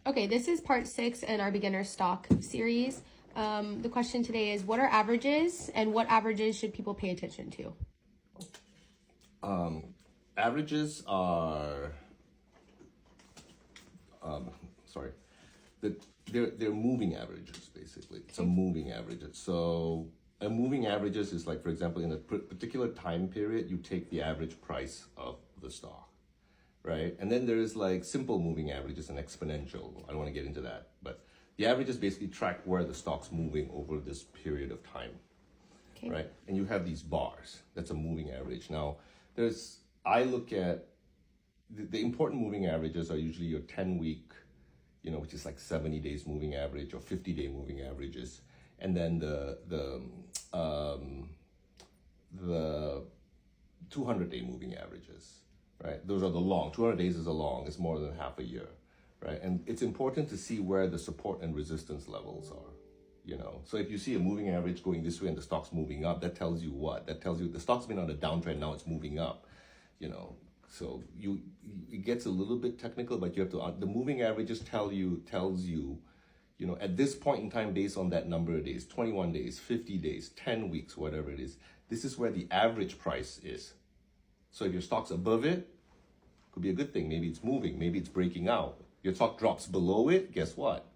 Okay, this is part 6 in our beginner stock series. The question today is, what are averages and what averages should people pay attention to? Averages are, they're moving averages basically. It's a moving averages. So a moving averages is like, for example, in a particular time period, you take the average price of the stock, right? And then there's like simple moving averages and exponential. I don't want to get into that, but the averages basically track where the stock's moving over this period of time, Okay. right? And you have these bars. That's a moving average. Now, I look at the important moving averages are usually your 10-week, which is like 70 days moving average or 50-day moving averages, and then the 200-day moving averages, right? Those are the long. 200 days is a long. It's more than half a year, right? And it's important to see where the support and resistance levels are. So if you see a moving average going this way and the stock's moving up, that tells you what? That tells you the stock's been on a downtrend, now it's moving up, So it gets a little bit technical, but you have to, the moving averages tells you, at this point in time, based on that number of days, 21 days, 50 days, 10 weeks, whatever it is, this is where the average price is. So if your stock's above it, could be a good thing. Maybe it's moving, maybe it's breaking out. Your stock drops below it, guess what?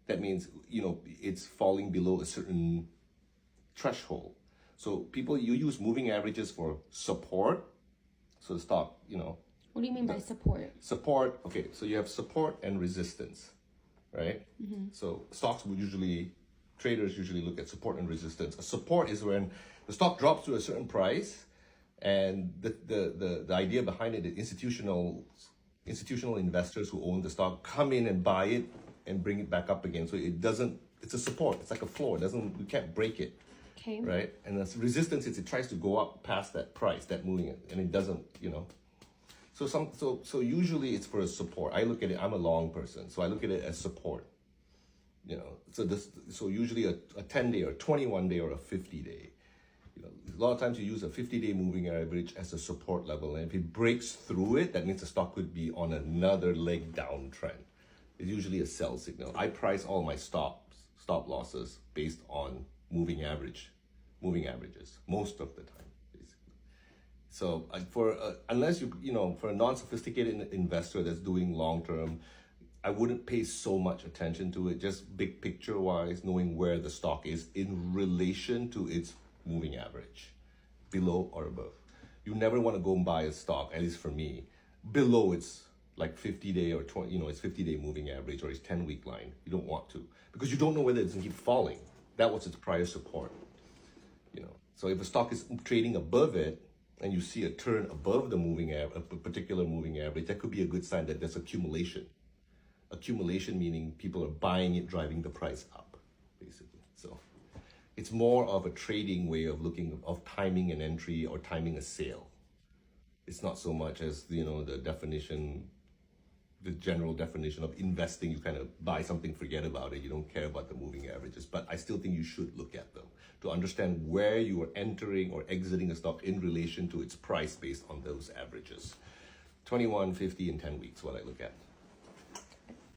That means, it's falling below a certain threshold. So you use moving averages for support. So the stock, What do you mean by support? Support, okay, so you have support and resistance, right? Mm-hmm. So traders usually look at support and resistance. A support is when the stock drops to a certain price, and the idea behind it is institutional investors who own the stock come in and buy it and bring it back up again. So it's a support, it's like a floor, you can't break it. Okay. Right? And the resistance is it tries to go up past that price, that moving it, and it doesn't, So usually it's for a support. I look at it, I'm a long person, so I look at it as support. So usually a 10-day or 21-day or a 50-day. A lot of times you use a 50-day moving average as a support level, and if it breaks through it, that means the stock could be on another leg downtrend. It's usually a sell signal. I price all my stop losses based on moving averages most of the time, basically. So unless for a non-sophisticated investor that's doing long term, I wouldn't pay so much attention to it. Just big picture wise, knowing where the stock is in relation to its moving average, below or above. You never want to go and buy a stock, at least for me, below its like 50-day or 20, its 50-day moving average or its 10-week line. You don't want to, because you don't know whether it's going to keep falling. That was its prior support. So if a stock is trading above it and you see a turn above the a particular moving average, that could be a good sign that there's accumulation. Accumulation meaning people are buying it, driving the price up, basically. So it's more of a trading way of timing an entry or timing a sale. It's not so much as the general definition of investing. You kind of buy something, forget about it. You don't care about the moving averages, but I still think you should look at them to understand where you are entering or exiting a stock in relation to its price based on those averages. 21, 50, and 10 weeks, what I look at.